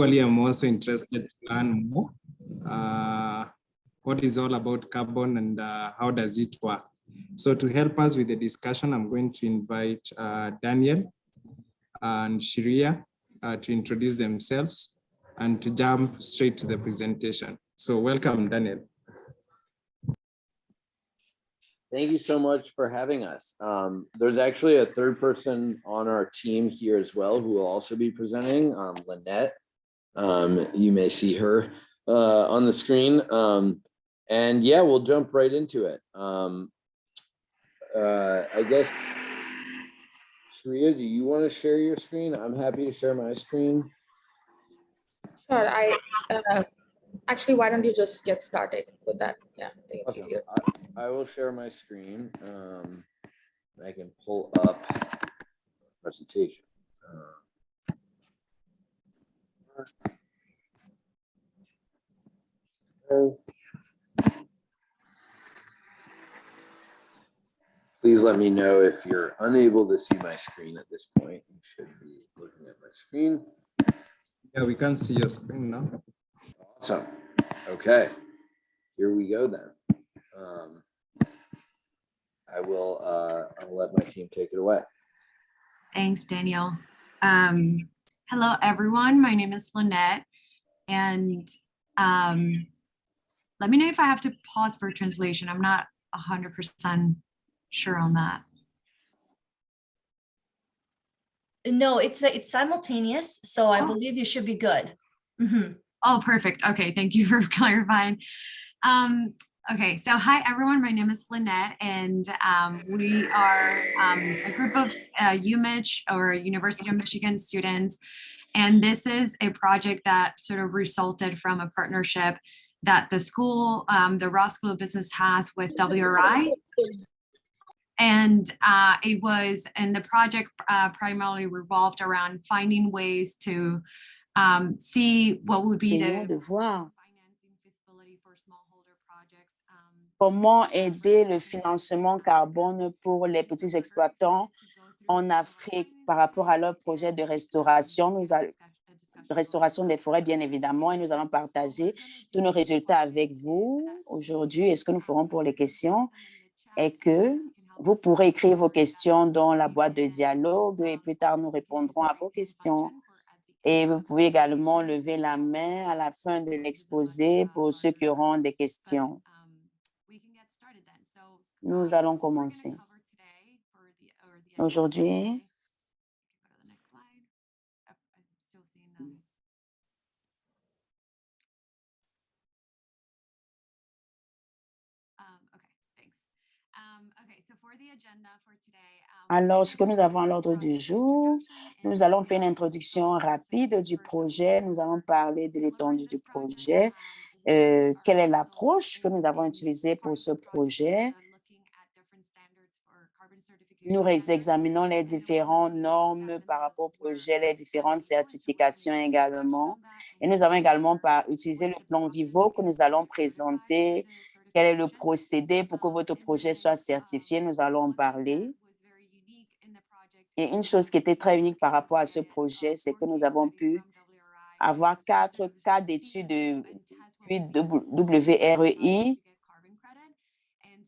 Actually, I'm also interested to learn more. What is all about carbon and how does it work? So to help us with the discussion, I'm going to invite Daniel and Shiria to introduce themselves and to jump straight to the presentation. So welcome, Daniel. Thank you so much for having us. There's actually a third person on our team here as well who will also be presenting, Lynette. You may see her on the screen. And yeah, we'll jump right into it. I guess, Shreya, do you want to share your screen? I'm happy to share my screen. Sure, actually, why don't you just get started with that? Yeah, I think it's easier. I will share my screen. I can pull up presentation. Please let me know if you're unable to see my screen at this point. You should be looking at my screen. Yeah, we can see your screen now. Awesome. Okay, here we go then. I'll let my team take it away. Thanks, Daniel. Hello, everyone. My name is Lynette, and let me know if I have to pause for translation. I'm not 100% sure on that. No, it's simultaneous, so I believe you should be good. Mm-hmm. Oh, perfect. Okay, thank you for clarifying. Okay, so hi everyone, my name is Lynette, and we are a group of UMich, or University of Michigan students, and this is a project that sort of resulted from a partnership that the school, the Ross School of Business has with WRI. And the project primarily revolved around finding ways to see what would be the financing feasibility for smallholder projects. Comment aider le financement carbone pour les petits exploitants en Afrique par rapport à leur projet de restauration. Restauration des forêts, bien évidemment, et nous allons partager tous nos résultats avec vous aujourd'hui. Et ce que nous ferons pour les questions est que vous pourrez écrire vos questions dans la boîte de dialogue et plus tard, nous répondrons à vos questions. Et vous pouvez également lever la main à la fin de l'exposé pour ceux qui auront des questions. Nous allons commencer. Aujourd'hui, alors, ce que nous avons à l'ordre du jour, nous allons faire une introduction rapide du projet. Nous allons parler de l'étendue du projet. Quelle est l'approche que nous avons utilisée pour ce projet? Nous examinons les différentes normes par rapport au projet, les différentes certifications également. Et nous avons également utilisé le plan Vivo que nous allons présenter. Quel est le procédé pour que votre projet soit certifié? Nous allons en parler. Et une chose qui était très unique par rapport à ce projet, c'est que nous avons pu avoir 4 cas d'études puis WREI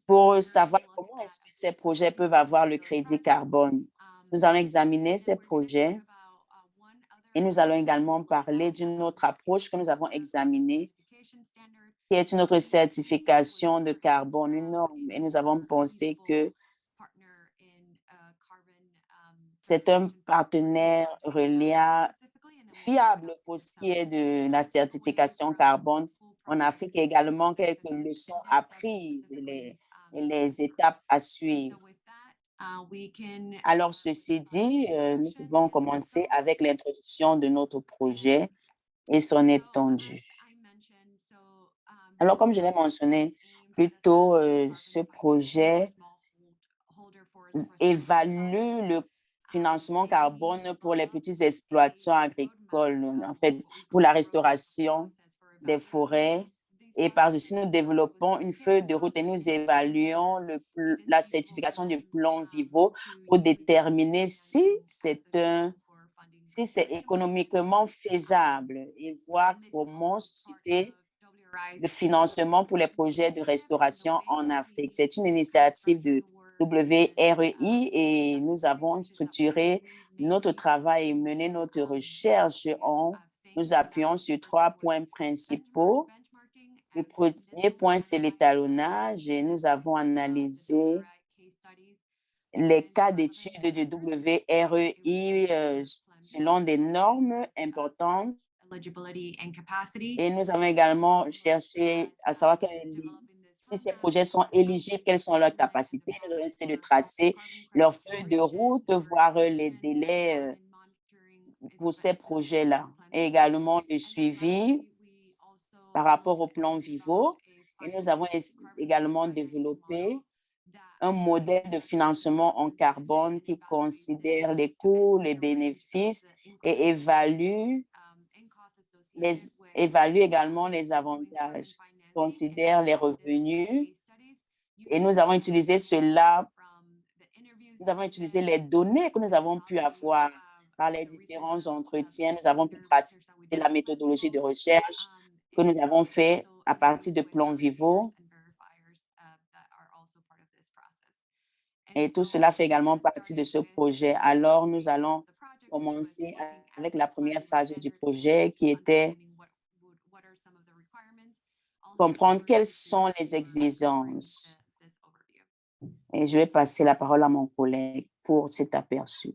pour savoir comment est-ce que ces projets peuvent avoir le crédit carbone. Nous allons examiner ces projets et nous allons également parler d'une autre approche que nous avons examinée, qui est une autre certification de carbone, une norme. Et nous avons pensé que c'est un partenaire reliable, fiable pour ce qui est de la certification carbone en Afrique, et également quelques leçons apprises et les étapes à suivre. Alors, ceci dit, nous pouvons commencer avec l'introduction de notre projet et son étendue. Alors, comme je l'ai mentionné plus tôt, ce projet évalue le financement carbone pour les petites exploitations agricoles, en fait, pour la restauration des forêts. Et par-dessus, nous développons une feuille de route et nous évaluons la certification du plan Vivo pour déterminer si c'est un si c'est économiquement faisable et voir comment susciter le financement pour les projets de restauration en Afrique. C'est une initiative de WREI et nous avons structuré notre travail et mené notre recherche en nous appuyant sur 3 points principaux. Le premier point, c'est l'étalonnage et nous avons analysé les cas d'études de WREI selon des normes importantes. Et nous avons également cherché à savoir si ces projets sont éligibles, quelles sont leurs capacités. Nous avons essayé de tracer leur feuille de route, voir les délais pour ces projets-là. Et également le suivi par rapport au plan Vivo. Et nous avons également développé un modèle de financement en carbone qui considère les coûts, les bénéfices et évalue également les avantages, considère les revenus. Et nous avons utilisé cela, nous avons utilisé les données que nous avons pu avoir par les différents entretiens. Nous avons pu tracer la méthodologie de recherche que nous avons fait à partir de plans Vivo. Et tout cela fait également partie de ce projet. Alors, nous allons commencer avec la première phase du projet qui était comprendre quelles sont les exigences. Et je vais passer la parole à mon collègue pour cet aperçu.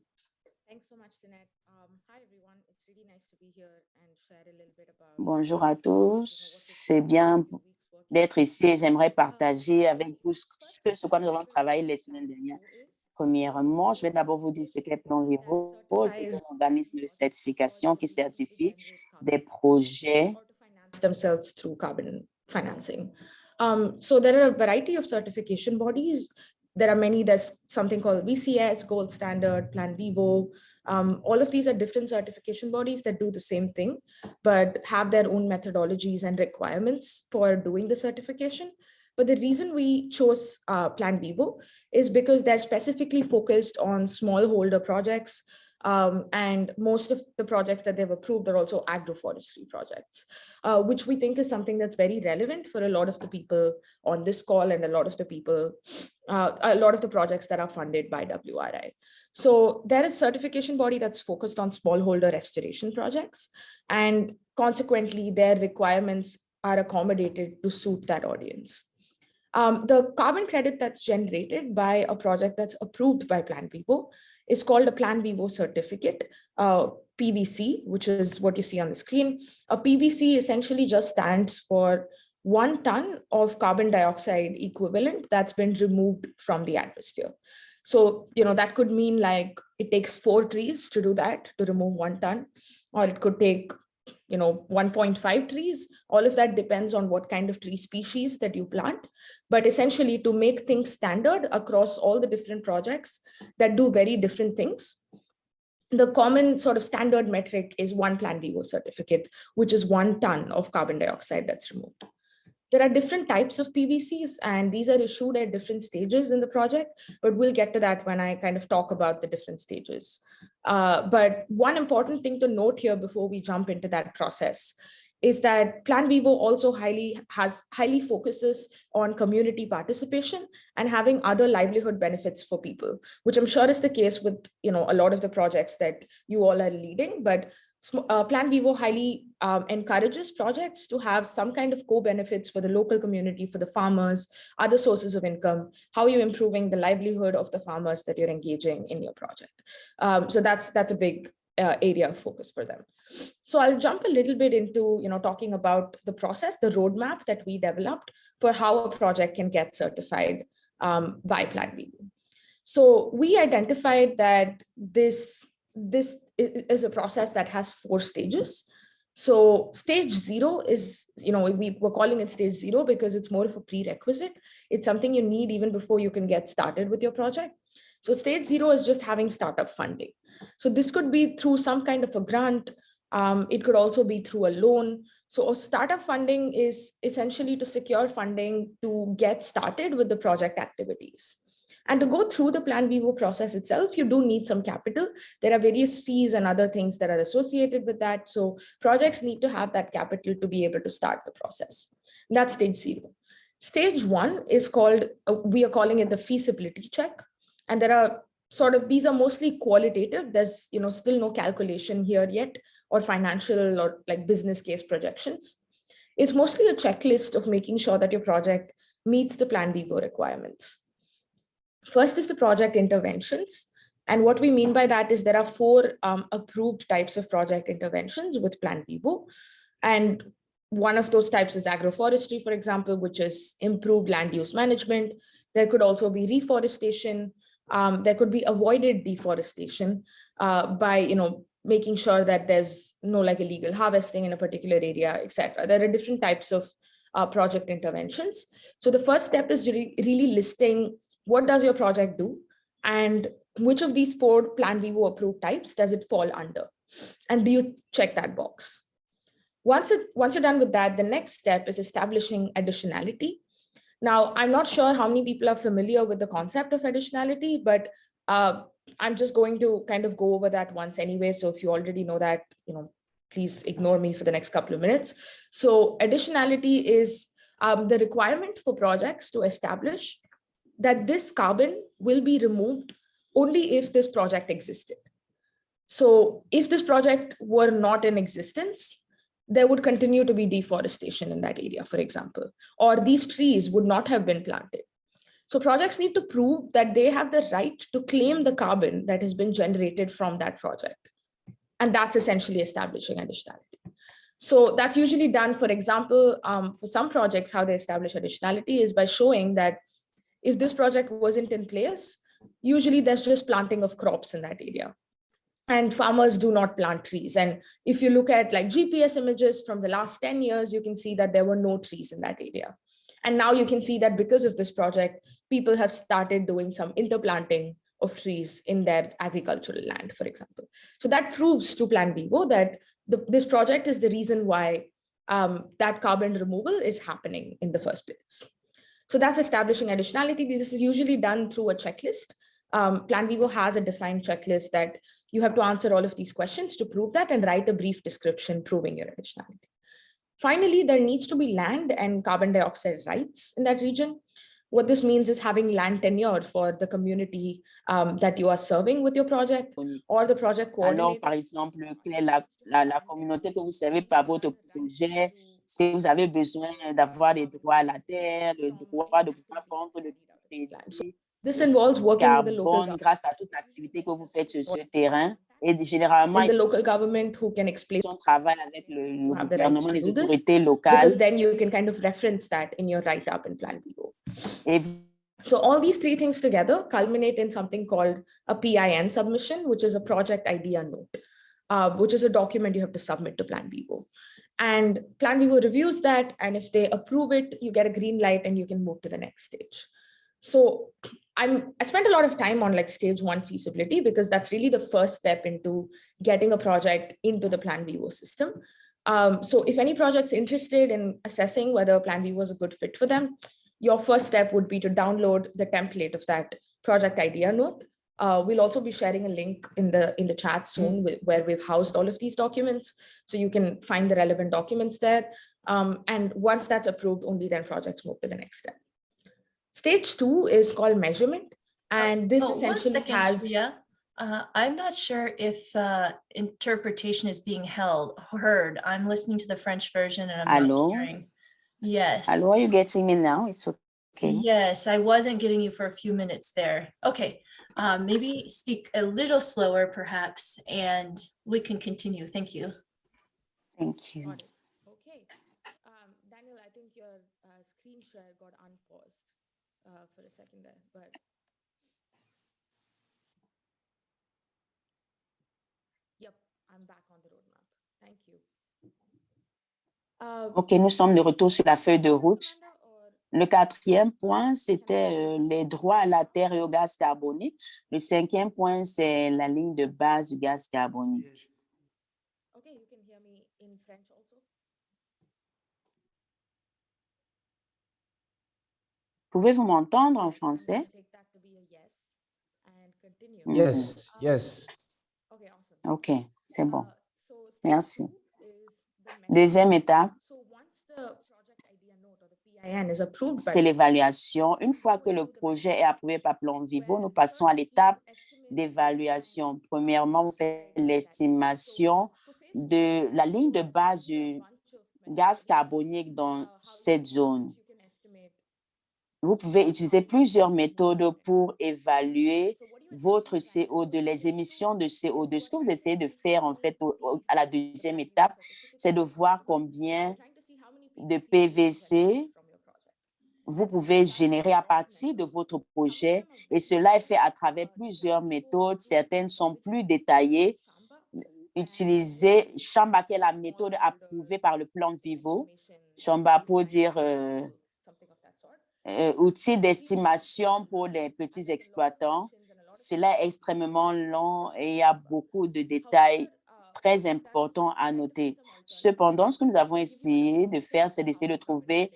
Bonjour à tous, c'est bien d'être ici et j'aimerais partager avec vous ce quoi nous avons travaillé les semaines dernières. Premièrement, je vais d'abord vous dire ce qu'est Plan Vivo. C'est un organisme de certification qui certifie des projets themselves through carbon financing. So there are a variety of certification bodies. There are many. There's something called VCS, Gold Standard, Plan Vivo. All of these are different certification bodies that do the same thing, but have their own methodologies and requirements for doing the certification. But the reason we chose Plan Vivo is because they're specifically focused on smallholder projects. And most of the projects that they've approved are also agroforestry projects, which we think is something that's very relevant for a lot of the people on this call and a lot of the projects that are funded by WRI. So there is a certification body that's focused on smallholder restoration projects, and consequently their requirements are accommodated to suit that audience. The carbon credit that's generated by a project that's approved by Plan Vivo is called a Plan Vivo certificate, PVC, which is what you see on the screen. A PVC essentially just stands for 1 ton of carbon dioxide equivalent that's been removed from the atmosphere. So, that could mean like it takes 4 trees to do that, to remove 1 ton, or it could take 1.5 trees. All of that depends on what kind of tree species that you plant. But essentially, to make things standard across all the different projects that do very different things, the common sort of standard metric is 1 Plan Vivo certificate, which is 1 ton of carbon dioxide that's removed. There are different types of PVCs, and these are issued at different stages in the project, but we'll get to that when I kind of talk about the different stages. But one important thing to note here before we jump into that process is that Plan Vivo also highly focuses on community participation and having other livelihood benefits for people, which I'm sure is the case with a lot of the projects that you all are leading. But Plan Vivo highly encourages projects to have some kind of co-benefits for the local community, for the farmers, other sources of income. How are you improving the livelihood of the farmers that you're engaging in your project? So that's a big area of focus for them. So I'll jump a little bit into talking about the process, the roadmap that we developed for how a project can get certified by Plan Vivo. So we identified that this is a process that has 4 stages. So stage 0 is, we were calling it stage 0 because it's more of a prerequisite. It's something you need even before you can get started with your project. So stage 0 is just having startup funding. So this could be through some kind of a grant. It could also be through a loan. So startup funding is essentially to secure funding to get started with the project activities. And to go through the Plan Vivo process itself, you do need some capital. There are various fees and other things that are associated with that. So projects need to have that capital to be able to start the process. That's stage 0. Stage 1 is called, we are calling it the feasibility check. And there are these are mostly qualitative. There's still no calculation here yet, or financial or like business case projections. It's mostly a checklist of making sure that your project meets the Plan Vivo requirements. First is the project interventions. And what we mean by that is there are 4 approved types of project interventions with Plan Vivo. And one of those types is agroforestry, for example, which is improved land use management. There could also be reforestation. There could be avoided deforestation by making sure that there's no illegal harvesting in a particular area, etc. There are different types of project interventions. So the first step is really listing what does your project do and which of these 4 Plan Vivo approved types does it fall under, and do you check that box? Once you're done with that, the next step is establishing additionality. Now, I'm not sure how many people are familiar with the concept of additionality, but I'm just going to kind of go over that once anyway. So if you already know that, please ignore me for the next couple of minutes. So additionality is the requirement for projects to establish that this carbon will be removed only if this project existed. So if this project were not in existence, there would continue to be deforestation in that area, for example, or these trees would not have been planted. So projects need to prove that they have the right to claim the carbon that has been generated from that project. And that's essentially establishing additionality. So that's usually done, for example, for some projects, how they establish additionality is by showing that if this project wasn't in place, usually there's just planting of crops in that area. And farmers do not plant trees. And if you look at GPS images from the last 10 years, you can see that there were no trees in that area. And now you can see that because of this project, people have started doing some interplanting of trees in their agricultural land, for example. So that proves to Plan Vivo that this project is the reason why that carbon removal is happening in the first place. So that's establishing additionality. This is usually done through a checklist. Plan Vivo has a defined checklist that you have to answer all of these questions to prove that and write a brief description proving your additionality. Finally, there needs to be land and carbon dioxide rights in that region. What this means is having land tenure for the community that you are serving with your project or the project coordinator. Alors, par exemple, la communauté que vous servez par votre projet, si vous avez besoin d'avoir des droits à la terre, le droit de pouvoir vendre le crédit, this involves working with the local carbone grâce à toute l'activité que vous faites sur ce terrain. Et généralement, the local government who can explain son travail avec le gouvernement, les autorités locales. Because then you can kind of reference that in your write-up in Plan Vivo. So all these 3 things together culminate in something called a PIN submission, which is a project idea note, which is a document you have to submit to Plan Vivo. And Plan Vivo reviews that, and if they approve it, you get a green light and you can move to the next stage. So I spent a lot of time on stage 1 feasibility because that's really the first step into getting a project into the Plan Vivo system. So if any project's interested in assessing whether Plan Vivo is a good fit for them, your first step would be to download the template of that project idea note. We'll also be sharing a link in the chat soon where we've housed all of these documents. So you can find the relevant documents there. And once that's approved, only then projects move to the next step. Stage 2 is called measurement. And this essentially has... Priya. I'm not sure if interpretation is being heard. I'm listening to the French version and I'm not hearing. Yes. Hello, are you getting me now? It's okay. Yes, I wasn't getting you for a few minutes there. Okay, maybe speak a little slower perhaps, and we can continue. Thank you. Thank you. Okay. Daniel, I think your screen share got unpaused for a second there, but... Yep, I'm back on the roadmap. Thank you. OK, nous sommes de retour sur la feuille de route. Le 4e point, c'était les droits à la terre et au gaz carbonique. Le 5e point, c'est la ligne de base du gaz carbonique. OK, you can hear me in French also? Pouvez-vous m'entendre en français? Take that to be a yes. Yes, yes. OK, c'est bon. Merci. Deuxième étape, c'est l'évaluation. Une fois que le projet est approuvé par Plan Vivo, nous passons à l'étape d'évaluation. Premièrement, vous faites l'estimation de la ligne de base du gaz carbonique dans cette zone. Vous pouvez utiliser plusieurs méthodes pour évaluer votre CO2, les émissions de CO2. Ce que vous essayez de faire, en fait, à la deuxième étape, c'est de voir combien de PVC vous pouvez générer à partir de votre projet. Et cela est fait à travers plusieurs méthodes. Certaines sont plus détaillées. Utilisez Chamba, qui est la méthode approuvée par le plan Vivo. Chamba pour dire outils d'estimation pour les petits exploitants. Cela est extrêmement long et il y a beaucoup de détails très importants à noter. Cependant, ce que nous avons essayé de faire, c'est d'essayer de trouver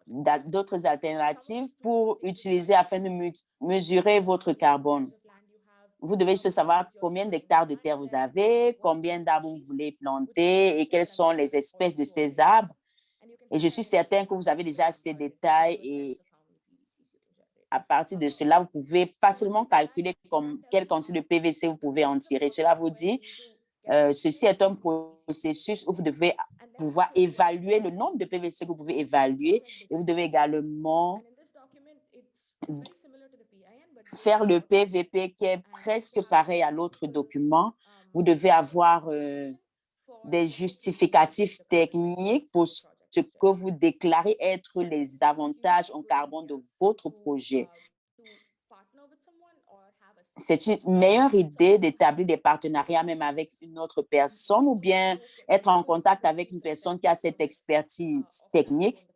d'autres alternatives pour utiliser afin de mesurer votre carbone. Vous devez juste savoir combien d'hectares de terre vous avez, combien d'arbres vous voulez planter et quelles sont les espèces de ces arbres. Et je suis certain que vous avez déjà ces détails et à partir de cela, vous pouvez facilement calculer quelle quantité de PVC vous pouvez en tirer. Cela vous dit, ceci est un processus où vous devez pouvoir évaluer le nombre de PVC que vous pouvez évaluer et vous devez également faire le PVP qui est presque pareil à l'autre document. Vous devez avoir des justificatifs techniques pour ce que vous déclarez être les avantages en carbone de votre projet. C'est une meilleure idée d'établir des partenariats même avec une autre personne ou bien être en contact avec une personne qui a cette expertise technique.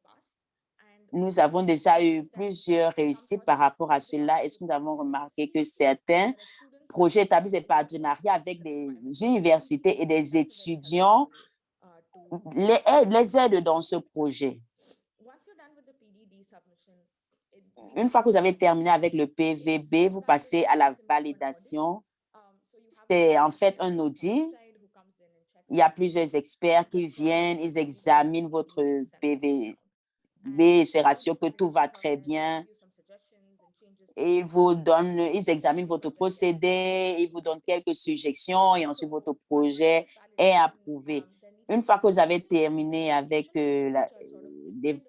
Nous avons déjà eu plusieurs réussites par rapport à cela. Est-ce que nous avons remarqué que certains projets établissent des partenariats avec des universités et des étudiants les aident dans ce projet? Une fois que vous avez terminé avec le PVB, vous passez à la validation. C'est en fait un audit. Il y a plusieurs experts qui viennent, ils examinent votre PVB, ils se rassurent que tout va très bien. Et ils examinent votre procédé, ils vous donnent quelques suggestions et ensuite votre projet est approuvé. Une fois que vous avez terminé avec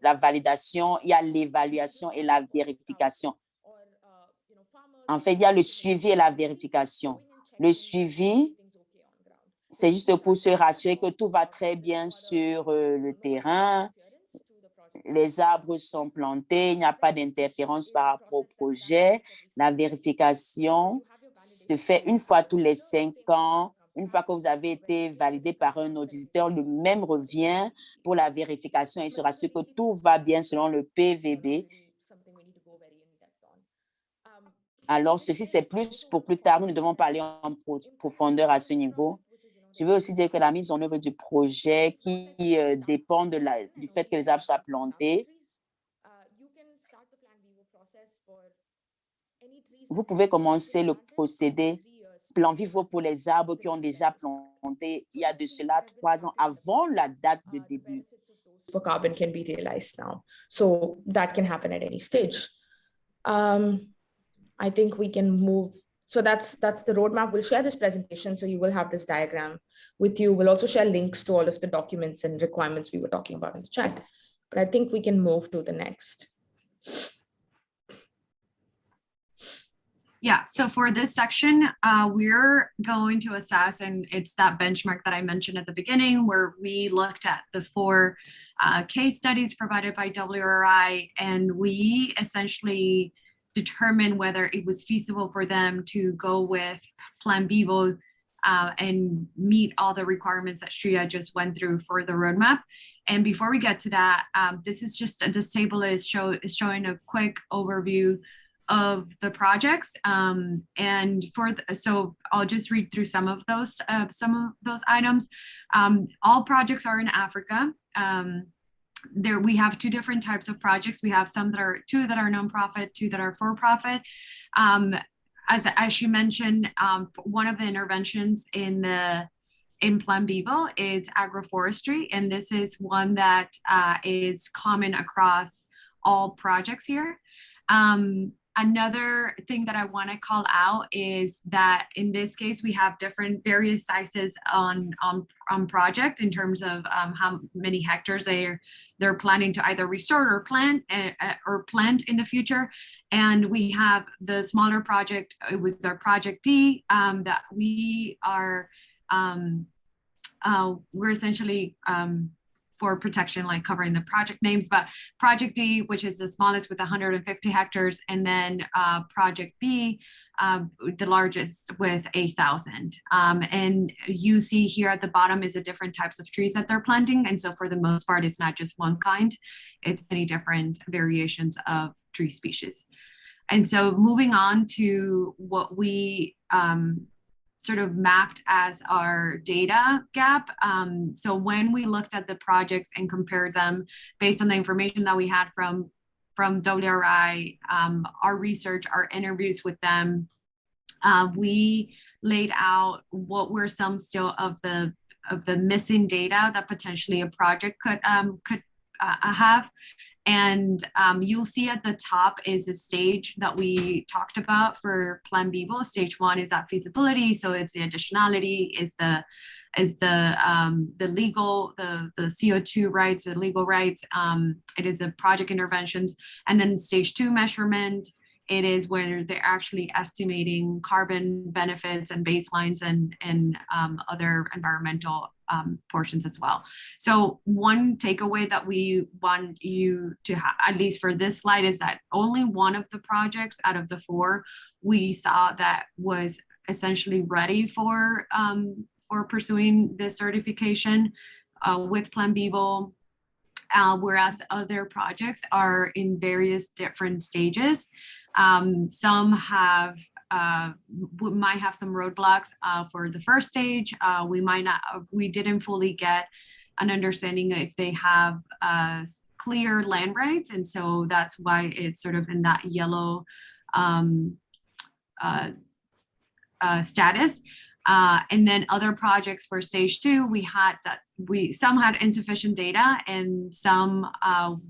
la validation, il y a l'évaluation et la vérification. En fait, il y a le suivi et la vérification. Le suivi, c'est juste pour se rassurer que tout va très bien sur le terrain. Les arbres sont plantés, il n'y a pas d'interférence par rapport au projet. La vérification se fait une fois tous les 5 ans. Une fois que vous avez été validé par un auditeur, le même revient pour la vérification et se rassure que tout va bien selon le PVB. Alors, ceci, c'est plus pour plus tard. Nous ne devons pas aller en profondeur à ce niveau. Je veux aussi dire que la mise en œuvre du projet qui dépend du fait que les arbres soient plantés. Vous pouvez commencer le procédé Plan Vivo pour les arbres qui ont déjà planté il y a de cela 3 ans avant la date de début. For carbon can be realized now. So that can happen at any stage. I think we can move. So that's the roadmap. We'll share this presentation. So you will have this diagram with you. We'll also share links to all of the documents and requirements we were talking about in the chat. But I think we can move to the next. Yeah, so for this section, we're going to assess, and it's that benchmark that I mentioned at the beginning, where we looked at the 4 case studies provided by WRI, and we essentially determine whether it was feasible for them to go with Plan Vivo and meet all the requirements that Shreya just went through for the roadmap. And before we get to that, this table is showing a quick overview of the projects, so I'll just read through some of those items. All projects are in Africa. We have 2 different types of projects. We have 2 that are nonprofit, 2 that are for profit. as you mentioned, one of the interventions in Plan Vivo is agroforestry, and this is one that is common across all projects here. Another thing that I want to call out is that in this case, we have various sizes on project in terms of how many hectares they're planning to either restore or plant in the future. And we have the smaller project. It was our project D that we are we're essentially for protection, like covering the project names, but Project D, which is the smallest with 150 hectares, and then Project B, the largest with 8,000. And you see here at the bottom is the different types of trees that they're planting. And so for the most part, it's not just one kind, it's many different variations of tree species. And so moving on to what we sort of mapped as our data gap. So when we looked at the projects and compared them based on the information that we had from WRI, our research, our interviews with them, we laid out what were some still of the missing data that potentially a project could have. And you'll see at the top is a stage that we talked about for Plan Vivo. Stage 1 is that feasibility. So it's the additionality, is the legal, the CO2 rights, the legal rights. It is the project interventions. And then stage 2 measurement, it is where they're actually estimating carbon benefits and baselines and other environmental portions as well. So one takeaway that we want you to have, at least for this slide, is that only one of the projects out of the 4 we saw that was essentially ready for pursuing this certification with Plan Vivo, whereas other projects are in various different stages. Some have might have some roadblocks for the first stage. We didn't fully get an understanding if they have clear land rights, and so that's why it's sort of in that yellow status. And then other projects for stage 2, some had insufficient data, and some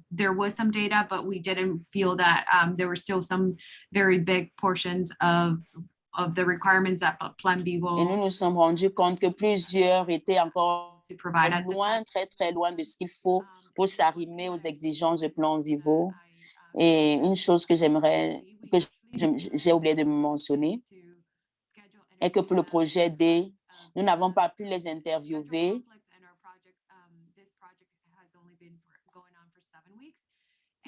there was some data, but we didn't feel that there were still some very big portions of the requirements that Plan Vivo. Et nous nous sommes rendus compte que plusieurs étaient encore loin, très loin de ce qu'il faut pour s'arrimer aux exigences de Plan Vivo. Et une chose que j'ai oublié de mentionner est que pour le projet D, nous n'avons pas pu les interviewer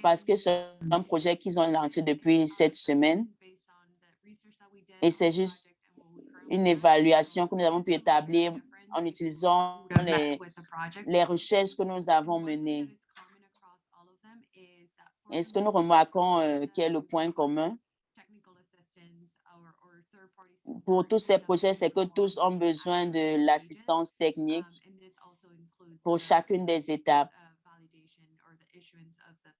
parce que c'est un projet qu'ils ont lancé depuis 7 semaines et c'est juste une évaluation que nous avons pu établir en utilisant les recherches que nous avons menées. Et ce que nous remarquons qui est le point commun pour tous ces projets, c'est que tous ont besoin de l'assistance technique pour chacune des étapes.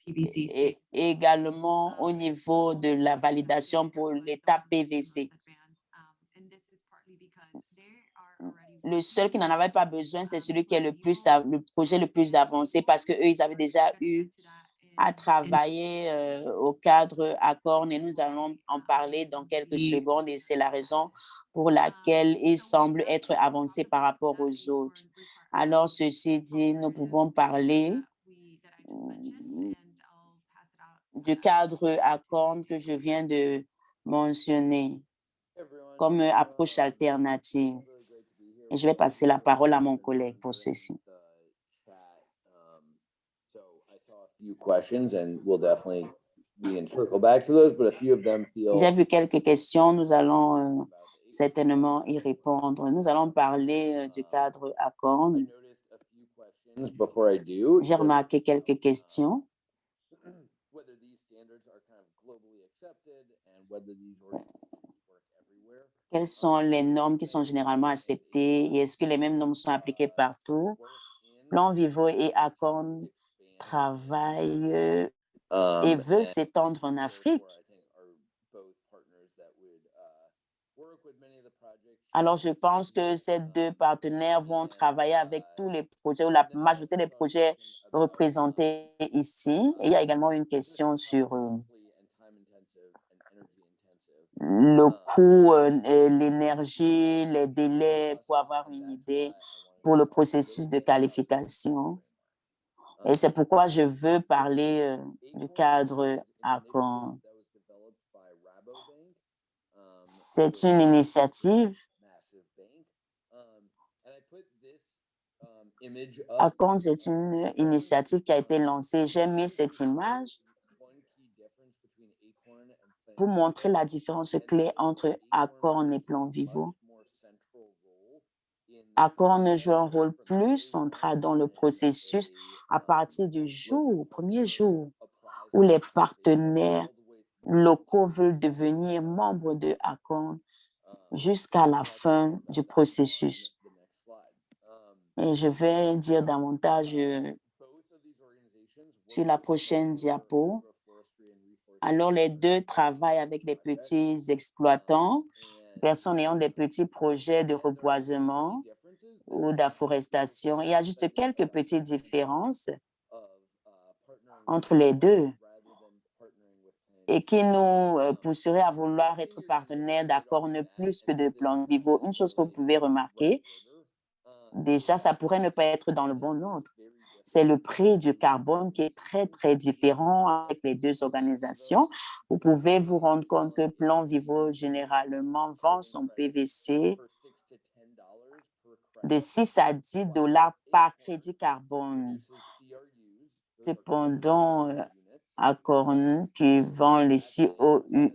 Et également au niveau de la validation pour l'étape PVC. Le seul qui n'en avait pas besoin, c'est celui qui est le projet le plus avancé parce qu'eux, ils avaient déjà eu à travailler au cadre accord et nous allons en parler dans quelques secondes et c'est la raison pour laquelle ils semblent être avancés par rapport aux autres. Alors, ceci dit, nous pouvons parler du cadre accord que je viens de mentionner comme approche alternative. Et je vais passer la parole à mon collègue pour ceci. J'ai vu quelques questions, nous allons certainement y répondre. Nous allons parler du cadre accord. J'ai remarqué quelques questions. Quelles sont les normes qui sont généralement acceptées et est-ce que les mêmes normes sont appliquées partout? Plan Vivo et Accord travaillent et veulent s'étendre en Afrique. Alors, je pense que ces deux partenaires vont travailler avec tous les projets ou la majorité des projets représentés ici. Et il y a également une question sur le coût, l'énergie, les délais pour avoir une idée pour le processus de qualification. Et c'est pourquoi je veux parler du cadre Accord. C'est une initiative. Accord, c'est une initiative qui a été lancée. J'ai mis cette image pour montrer la différence clé entre Accord et Plan Vivo. Accord joue un rôle plus central dans le processus à partir du premier jour, où les partenaires locaux veulent devenir membres de Accord jusqu'à la fin du processus. Et je vais dire davantage sur la prochaine diapo. Alors, les deux travaillent avec les petits exploitants, personnes ayant des petits projets de reboisement ou d'afforestation. Il y a juste quelques petites différences entre les deux et qui nous pousseraient à vouloir être partenaires d'Accord plus que de Plan Vivo. Une chose que vous pouvez remarquer, déjà, ça pourrait ne pas être dans le bon ordre. C'est le prix du carbone qui est très, très différent avec les deux organisations. Vous pouvez vous rendre compte que Plan Vivo, généralement, vend son PVC de 6 à 10 $ par crédit carbone. Cependant, Accord qui vend les CREU,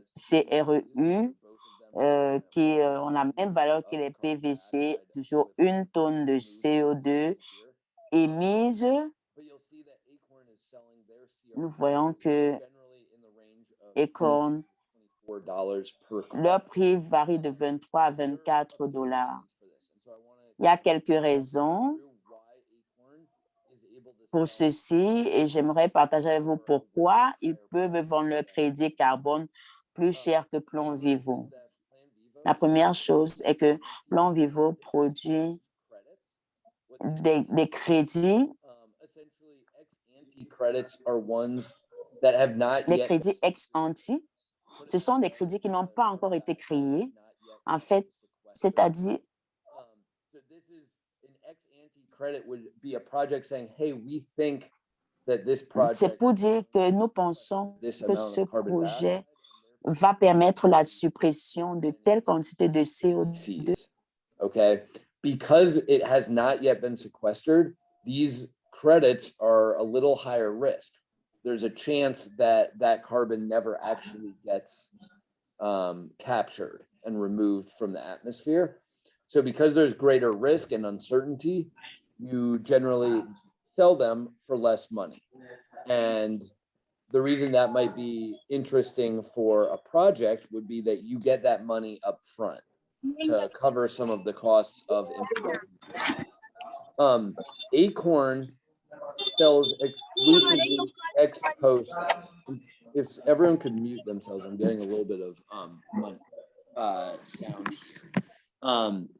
qui ont la même valeur que les PVC, toujours 1 tonne de CO2 émise. Nous voyons que Accord, leur prix varie de 23 à 24 $. Il y a quelques raisons pour ceci et j'aimerais partager avec vous pourquoi ils peuvent vendre leur crédit carbone plus cher que Plan Vivo. La première chose est que Plan Vivo produit des crédits, des crédits ex-ante. Ce sont des crédits qui n'ont pas encore été créés, en fait, c'est-à-dire c'est pour dire que nous pensons que ce projet va permettre la suppression de telle quantité de CO2. Okay, because it has not yet been sequestered, these credits are a little higher risk. There's a chance that that carbon never actually gets captured and removed from the atmosphere. So because there's greater risk and uncertainty, you generally sell them for less money. And the reason that might be interesting for a project would be that you get that money up front to cover some of the costs of implementing. Acorn sells exclusively ex post. If everyone could mute themselves, I'm getting a little bit of sound.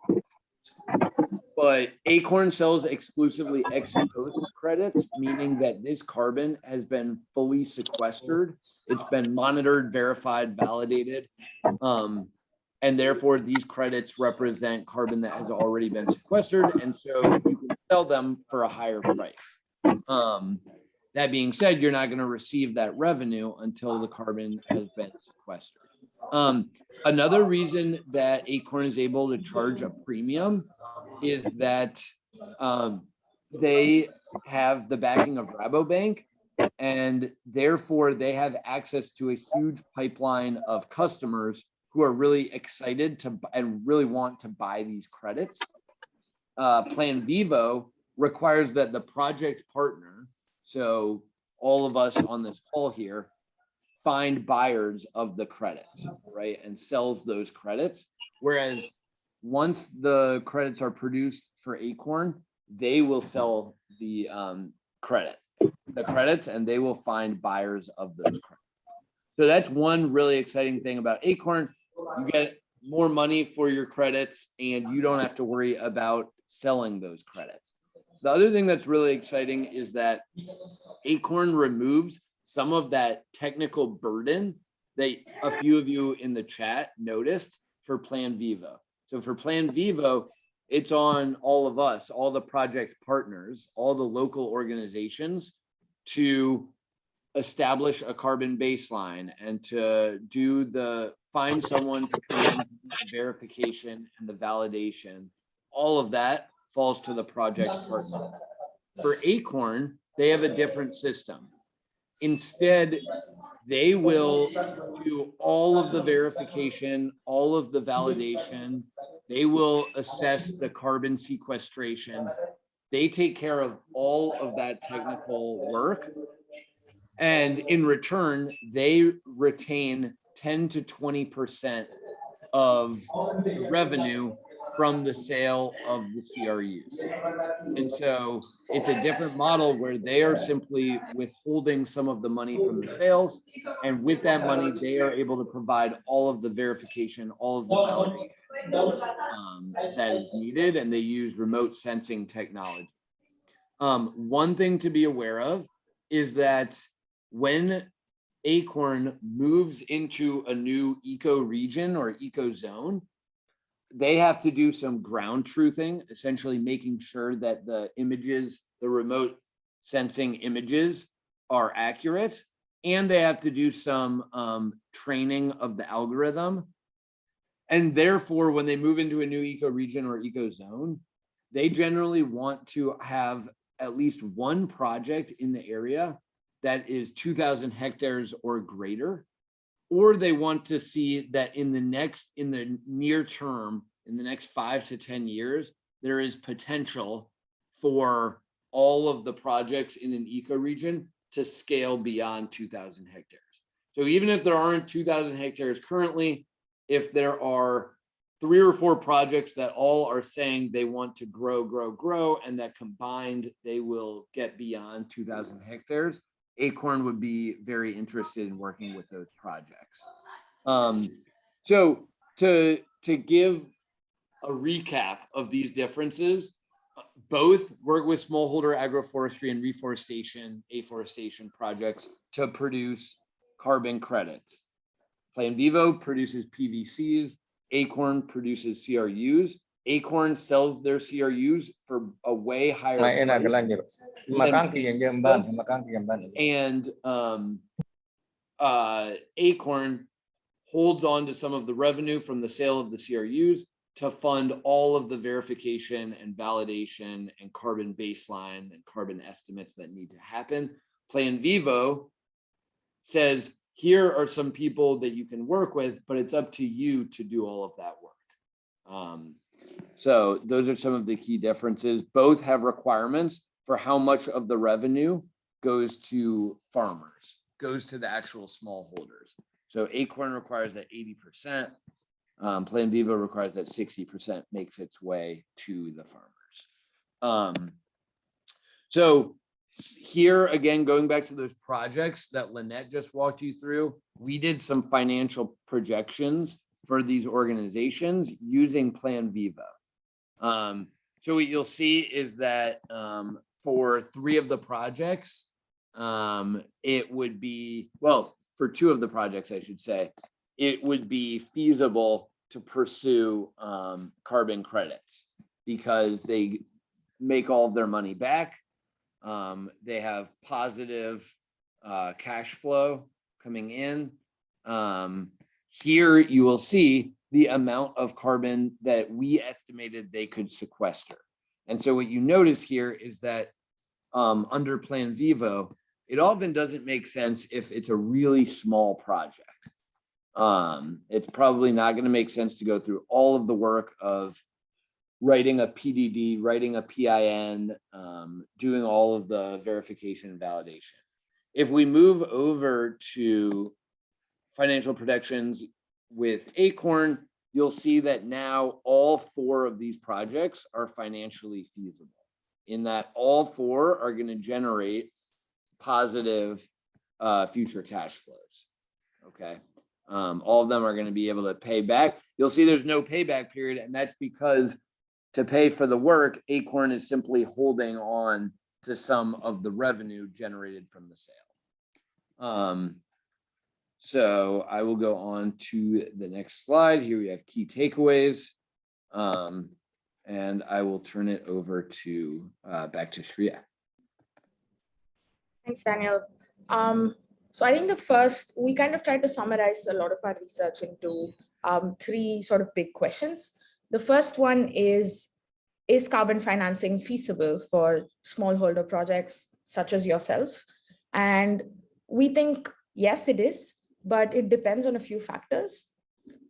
But Acorn sells exclusively ex post credits, meaning that this carbon has been fully sequestered. It's been monitored, verified, validated. And therefore, these credits represent carbon that has already been sequestered. And so you can sell them for a higher price. That being said, you're not going to receive that revenue until the carbon has been sequestered. Another reason that Acorn is able to charge a premium is that they have the backing of Rabobank, and therefore they have access to a huge pipeline of customers who are really excited to and really want to buy these credits. Plan Vivo requires that the project partner, so all of us on this call here, find buyers of the credits, right, and sells those credits. Whereas once the credits are produced for Acorn, they will sell the credits, and they will find buyers of those credits. So that's one really exciting thing about Acorn. more money for your credits, and you don't have to worry about selling those credits. The other thing that's really exciting is that Acorn removes some of that technical burden that a few of you in the chat noticed for Plan Vivo. So for Plan Vivo, it's on all of us, all the project partners, all the local organizations to establish a carbon baseline and to find someone to come in, the verification and the validation. All of that falls to the project partner. For Acorn, they have a different system. Instead, they will do all of the verification, all of the validation. They will assess the carbon sequestration. They take care of all of that technical work. And in return, they retain 10 to 20% of the revenue from the sale of the CRUs. And so it's a different model where they are simply withholding some of the money from the sales. And with that money, they are able to provide all of the verification, all of the validation that is needed. And they use remote sensing technology. One thing to be aware of is that when Acorn moves into a new eco region or eco zone, they have to do some ground truthing, essentially making sure that the images, the remote sensing images are accurate. And they have to do some training of the algorithm. And therefore, when they move into a new eco region or eco zone, they generally want to have at least one project in the area that is 2,000 hectares or greater, or they want to see that in the near term, in the next 5 to 10 years, there is potential for all of the projects in an eco region to scale beyond 2,000 hectares. So even if there aren't 2,000 hectares currently, if there are 3 or 4 projects that all are saying they want to grow, and that combined they will get beyond 2,000 hectares, Acorn would be very interested in working with those projects. So to give a recap of these differences, both work with smallholder agroforestry and reforestation, afforestation projects to produce carbon credits. Plan Vivo produces PVCs, Acorn produces CRUs. Acorn sells their CRUs for a way higher price. And Acorn holds on to some of the revenue from the sale of the CRUs to fund all of the verification and validation and carbon baseline and carbon estimates that need to happen. Plan Vivo says, here are some people that you can work with, but it's up to you to do all of that work. So those are some of the key differences. Both have requirements for how much of the revenue goes to farmers, goes to the actual smallholders. So Acorn requires that 80%. Plan Vivo requires that 60% makes its way to the farmers. So here again, going back to those projects that Lynette just walked you through, we did some financial projections for these organizations using Plan Vivo. So what you'll see is that for 3 of the projects, it would be, well, for 2 of the projects, I should say, it would be feasible to pursue carbon credits because they make all of their money back. They have positive cash flow coming in. Here you will see the amount of carbon that we estimated they could sequester. And so what you notice here is that under Plan Vivo, it often doesn't make sense if it's a really small project. It's probably not going to make sense to go through all of the work of writing a PDD, writing a PIN, doing all of the verification and validation. If we move over to financial projections with Acorn, you'll see that now all 4 of these projects are financially feasible in that all 4 are going to generate positive future cash flows. Okay. All of them are going to be able to pay back. You'll see there's no payback period, and that's because to pay for the work, Acorn is simply holding on to some of the revenue generated from the sale. So I will go on to the next slide. Here we have key takeaways. And I will turn it over to back to Shreya. Thanks, Daniel. So I think we kind of tried to summarize a lot of our research into three sort of big questions. The first one is carbon financing feasible for smallholder projects such as yourself? And we think, yes, it is, but it depends on a few factors.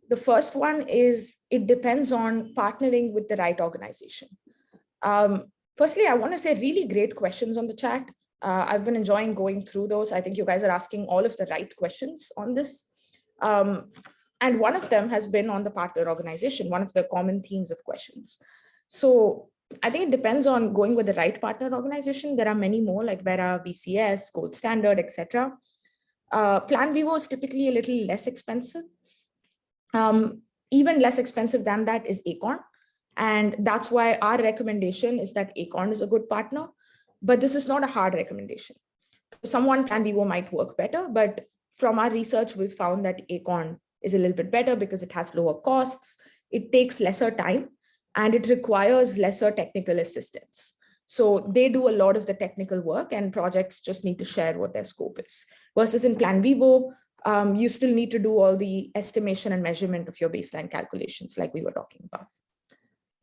The first one is it depends on partnering with the right organization. Firstly, I want to say really great questions on the chat. I've been enjoying going through those. I think you guys are asking all of the right questions on this. And one of them has been on the partner organization, one of the common themes of questions. So I think it depends on going with the right partner organization. There are many more like Vera, VCS, Gold Standard, etc. Plan Vivo is typically a little less expensive. Even less expensive than that is Acorn. And that's why our recommendation is that Acorn is a good partner, but this is not a hard recommendation. For someone, Plan Vivo might work better, but from our research, we've found that Acorn is a little bit better because it has lower costs, it takes lesser time, and it requires lesser technical assistance. So they do a lot of the technical work and projects just need to share what their scope is. Versus in Plan Vivo, you still need to do all the estimation and measurement of your baseline calculations like we were talking about.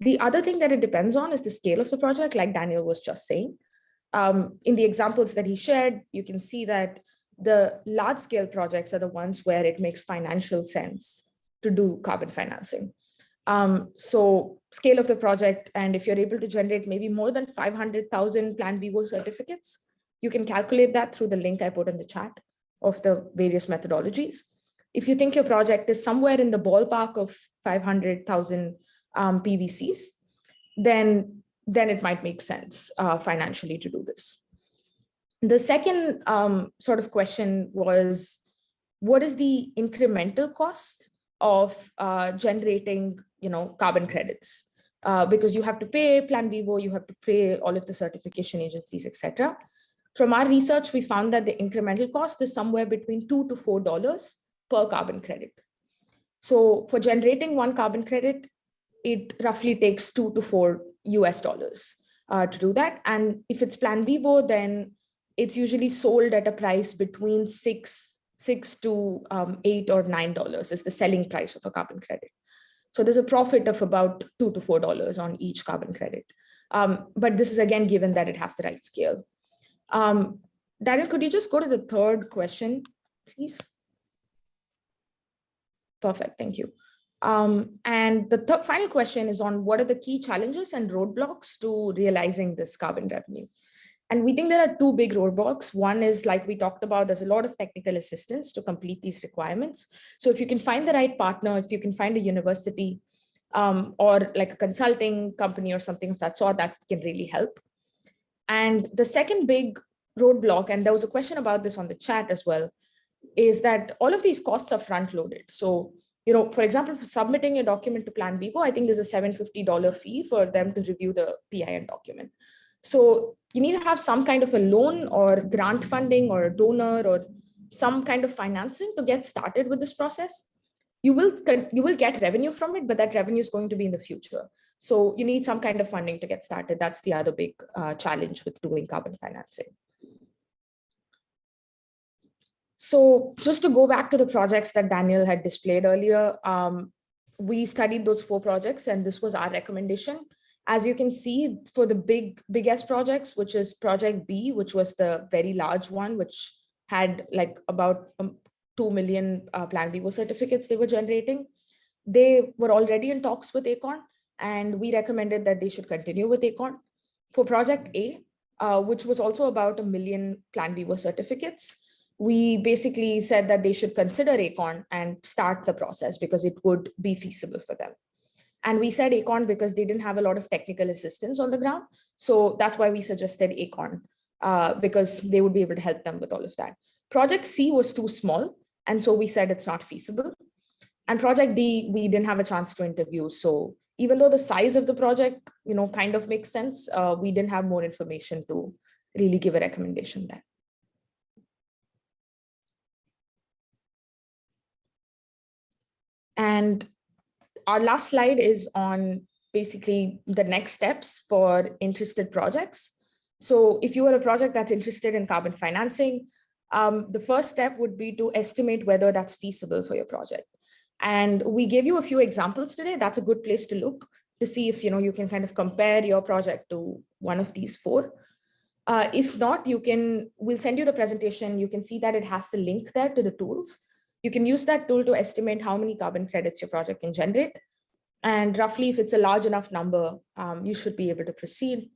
The other thing that it depends on is the scale of the project, like Daniel was just saying. In the examples that he shared, you can see that the large scale projects are the ones where it makes financial sense to do carbon financing. So scale of the project, and if you're able to generate maybe more than 500,000 Plan Vivo certificates, you can calculate that through the link I put in the chat of the various methodologies. If you think your project is somewhere in the ballpark of 500,000 PVCs, then it might make sense financially to do this. The second sort of question was, what is the incremental cost of generating, carbon credits? Because you have to pay Plan Vivo, you have to pay all of the certification agencies, etc. From our research, we found that the incremental cost is somewhere between $2 to $4 per carbon credit. So for generating one carbon credit, it roughly takes $2 to $4 US to do that. And if it's Plan Vivo, then it's usually sold at a price between $6 to $8 or $9 is the selling price of a carbon credit. So there's a profit of about $2 to $4 on each carbon credit. But this is again, given that it has the right scale. Daniel, could you just go to the third question, please? Perfect, thank you. And the final question is on what are the key challenges and roadblocks to realizing this carbon revenue? And we think there are two big roadblocks. One is, like we talked about, there's a lot of technical assistance to complete these requirements. So if you can find the right partner, if you can find a university or like a consulting company or something of that sort, that can really help. And the second big roadblock, and there was a question about this on the chat as well, is that all of these costs are front-loaded. So, for example, for submitting a document to Plan Vivo, I think there's a $750 fee for them to review the PIN document. So you need to have some kind of a loan or grant funding or a donor or some kind of financing to get started with this process. You will get revenue from it, but that revenue is going to be in the future. So you need some kind of funding to get started. That's the other big challenge with doing carbon financing. So just to go back to the projects that Daniel had displayed earlier, we studied those 4 projects and this was our recommendation. As you can see, for the biggest projects, which is project B, which was the very large one, which had like about 2 million Plan Vivo certificates they were generating. They were already in talks with Acorn, and we recommended that they should continue with Acorn. For project A, which was also about 1 million Plan Vivo certificates, we basically said that they should consider Acorn and start the process because it would be feasible for them. And we said Acorn because they didn't have a lot of technical assistance on the ground. So that's why we suggested Acorn, because they would be able to help them with all of that. Project C was too small. And so we said it's not feasible. And project D, we didn't have a chance to interview. So even though the size of the project, kind of makes sense, we didn't have more information to really give a recommendation there. And our last slide is on basically the next steps for interested projects. So if you are a project that's interested in carbon financing, the first step would be to estimate whether that's feasible for your project. And we gave you a few examples today. That's a good place to look to see if you can kind of compare your project to one of these four. If not, we'll send you the presentation. You can see that it has the link there to the tools. You can use that tool to estimate how many carbon credits your project can generate. And roughly, if it's a large enough number, you should be able to proceed.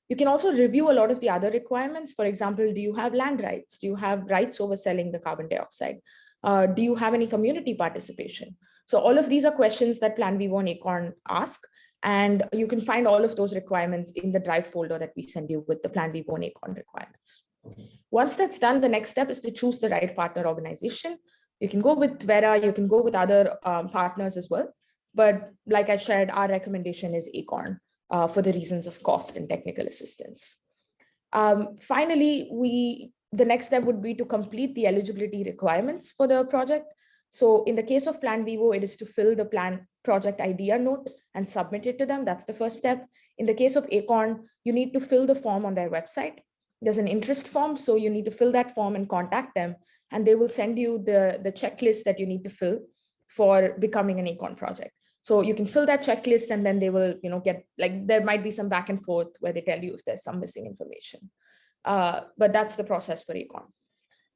You can also review a lot of the other requirements. For example, do you have land rights? Do you have rights over selling the carbon dioxide? Do you have any community participation? So all of these are questions that Plan Vivo and Acorn ask. And you can find all of those requirements in the Drive folder that we send you with the Plan Vivo and Acorn requirements. Once that's done, the next step is to choose the right partner organization. You can go with Vera, you can go with other partners as well. But like I shared, our recommendation is Acorn for the reasons of cost and technical assistance. Finally, the next step would be to complete the eligibility requirements for the project. So in the case of Plan Vivo, it is to fill the plan project idea note and submit it to them. That's the first step. In the case of Acorn, you need to fill the form on their website. There's an interest form, so you need to fill that form and contact them, and they will send you the checklist that you need to fill for becoming an Acorn project. So you can fill that checklist, and then they will, there might be some back and forth where they tell you if there's some missing information. But that's the process for Acorn.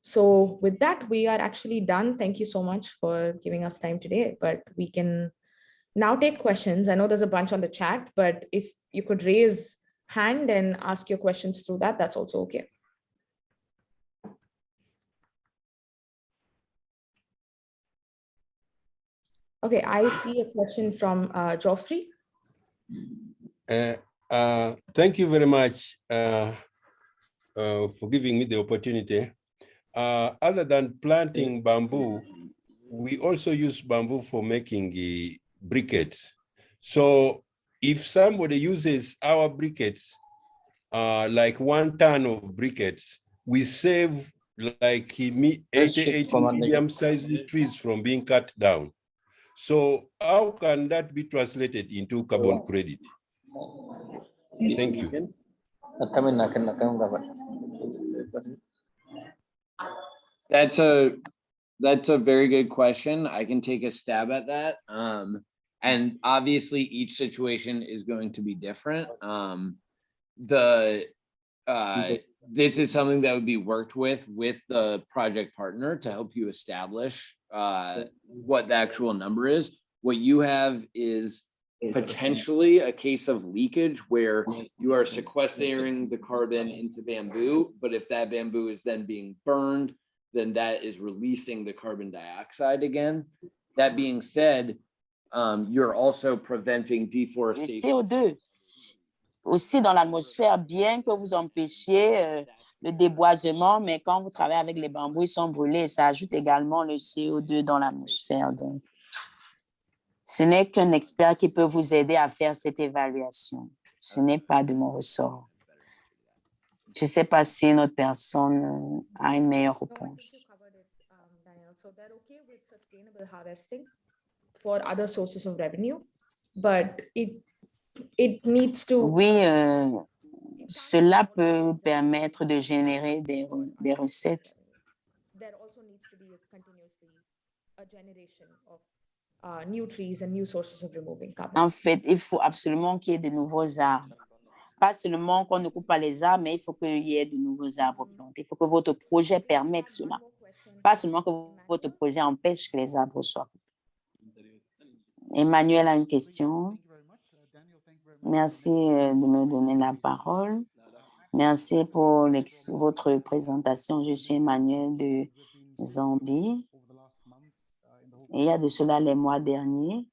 So with that, we are actually done. Thank you so much for giving us time today, but we can now take questions. I know there's a bunch on the chat, but if you could raise hand and ask your questions through that, that's also okay. Okay, I see a question from Geoffrey. Thank you very much for giving me the opportunity. Other than planting bamboo, we also use bamboo for making briquettes. So if somebody uses our briquettes, like 1 ton of briquettes, we save like 80 medium-sized trees from being cut down. So how can that be translated into carbon credit? Thank you. That's a very good question. I can take a stab at that. And obviously each situation is going to be different. This is something that would be worked with the project partner to help you establish what the actual number is. What you have is potentially a case of leakage where you are sequestering the carbon into bamboo, but if that bamboo is then being burned, then that is releasing the carbon dioxide again. That being said, you're also preventing deforestation. Le CO2 aussi dans l'atmosphère, bien que vous empêchiez le déboisement, mais quand vous travaillez avec les bambous, ils sont brûlés, ça ajoute également le CO2 dans l'atmosphère. Donc, ce n'est qu'un expert qui peut vous aider à faire cette évaluation. Ce n'est pas de mon ressort. Je ne sais pas si une autre personne a une meilleure réponse. So they're okay with sustainable harvesting for other sources of revenue, but it needs to. Oui, cela peut permettre de générer des recettes. There also needs to be a generation of new trees and new sources of removing carbon. En fait, il faut absolument qu'il y ait de nouveaux arbres. Pas seulement qu'on ne coupe pas les arbres, mais il faut qu'il y ait de nouveaux arbres plantés. Il faut que votre projet permette cela. Pas seulement que votre projet empêche que les arbres soient coupés. Emmanuel a une question. Merci de me donner la parole. Merci pour votre présentation. Je suis Emmanuel de Zambie. Et il y a de cela les mois derniers,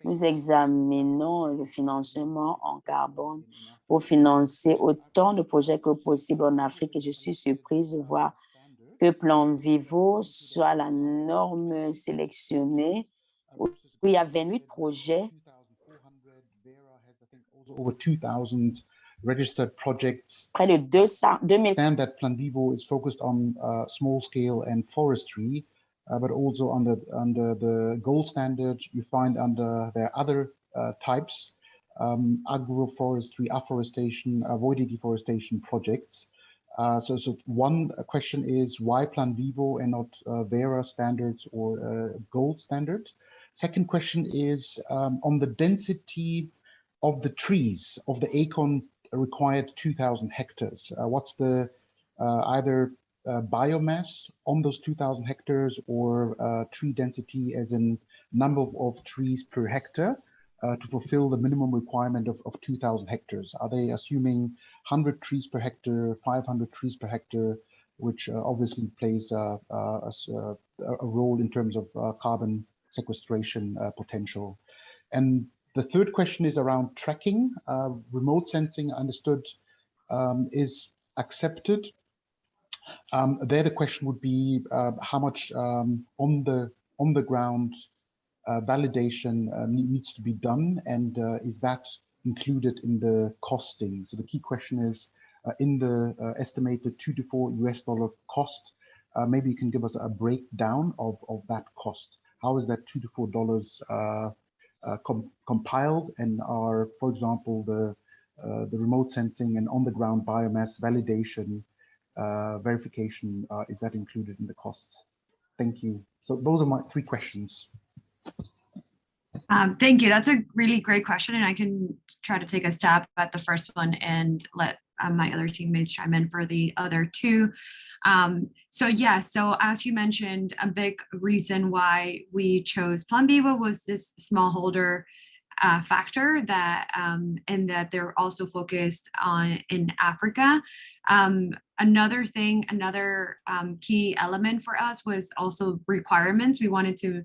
nous examinons le financement en carbone pour financer autant de projets que possible en Afrique. Et je suis surprise de voir que Plan Vivo soit la norme sélectionnée. Oui, il y a 28 projets. Over 2,000 registered projects. Près de 200, 2000. Understand that Plan Vivo is focused on small scale and forestry, but also under the gold standard, you find under their other types, agroforestry, afforestation, avoiding deforestation projects. So one question is why Plan Vivo and not Vera standards or gold standard? Second question is on the density of the trees of the acorn required 2,000 hectares. What's the either biomass on those 2,000 hectares or tree density as in number of trees per hectare to fulfill the minimum requirement of 2,000 hectares? Are they assuming 100 trees per hectare, 500 trees per hectare, which obviously plays a role in terms of carbon sequestration potential? And the third question is around tracking. Remote sensing, understood, is accepted. There the question would be how much on the ground validation needs to be done, and is that included in the costing? So the key question is in the estimated $2 to $4 cost, maybe you can give us a breakdown of that cost. How is that $2 to $4 compiled, and are, for example, the remote sensing and on-the-ground biomass validation verification, is that included in the costs? Thank you. So those are my three questions. Thank you. That's a really great question, and I can try to take a stab at the first one and let my other teammates chime in for the other two. So as you mentioned, a big reason why we chose Plan Vivo was this smallholder factor that and that they're also focused on in Africa. Another key element for us was also requirements. We wanted to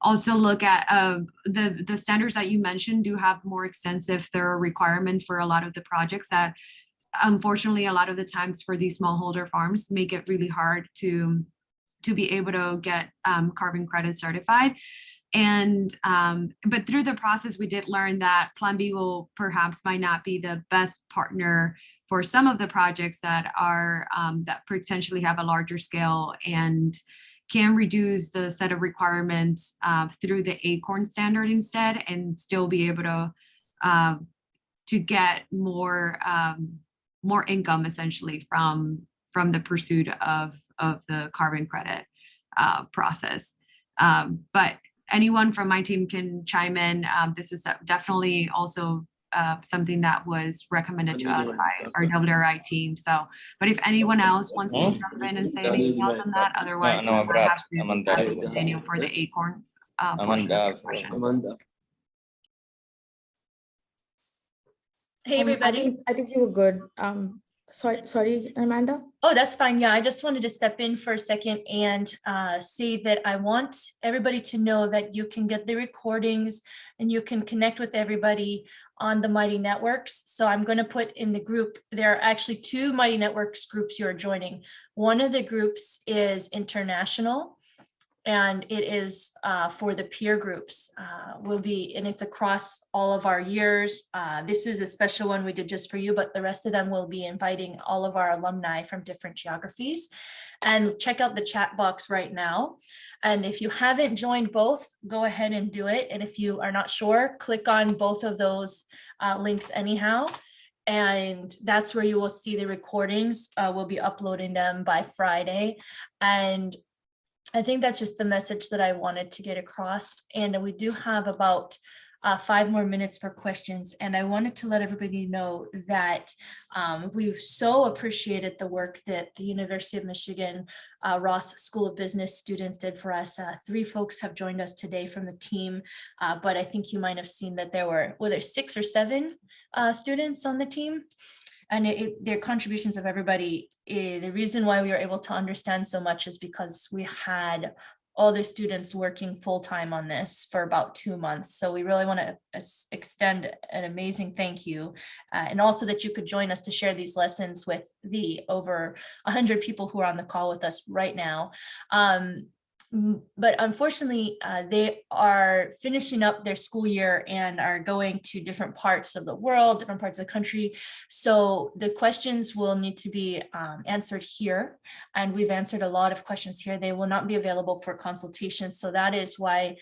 also look at the standards that you mentioned do have more extensive, thorough requirements for a lot of the projects that unfortunately a lot of the times for these smallholder farms make it really hard to be able to get carbon credit certified. And but through the process, we did learn that Plan Vivo perhaps might not be the best partner for some of the projects that are that potentially have a larger scale and can reduce the set of requirements through the ACORN standard instead, and still be able to get more income essentially from the pursuit of the carbon credit process. But anyone from my team can chime in. This was definitely also something that was recommended to us by our WRI team. So, but if anyone else wants to jump in and say anything else on that, otherwise I have to continue for the ACORN portion of the question. Hey, everybody. I think you were good. Sorry, Amanda. Oh, that's fine. Yeah, I just wanted to step in for a second and say that I want everybody to know that you can get the recordings and you can connect with everybody on the Mighty Networks. So I'm going to put in the group, there are actually two Mighty Networks groups you are joining. One of the groups is international, and it is for the peer groups and it's across all of our years. This is a special one we did just for you, but the rest of them will be inviting all of our alumni from different geographies. And check out the chat box right now. And if you haven't joined both, go ahead and do it. And if you are not sure, click on both of those links anyhow. And that's where you will see the recordings. We'll be uploading them by Friday. And I think that's just the message that I wanted to get across. And we do have about 5 more minutes for questions. And I wanted to let everybody know that we've so appreciated the work that the University of Michigan Ross School of Business students did for us. 3 folks have joined us today from the team, but I think you might have seen that there were 6 or 7 students on the team. And their contributions of everybody, the reason why we were able to understand so much is because we had all the students working full-time on this for about 2 months. So we really want to extend an amazing thank you. And also that you could join us to share these lessons with the over 100 people who are on the call with us right now. But unfortunately, they are finishing up their school year and are going to different parts of the world, different parts of the country. So the questions will need to be answered here. And we've answered a lot of questions here. They will not be available for consultation. So that is why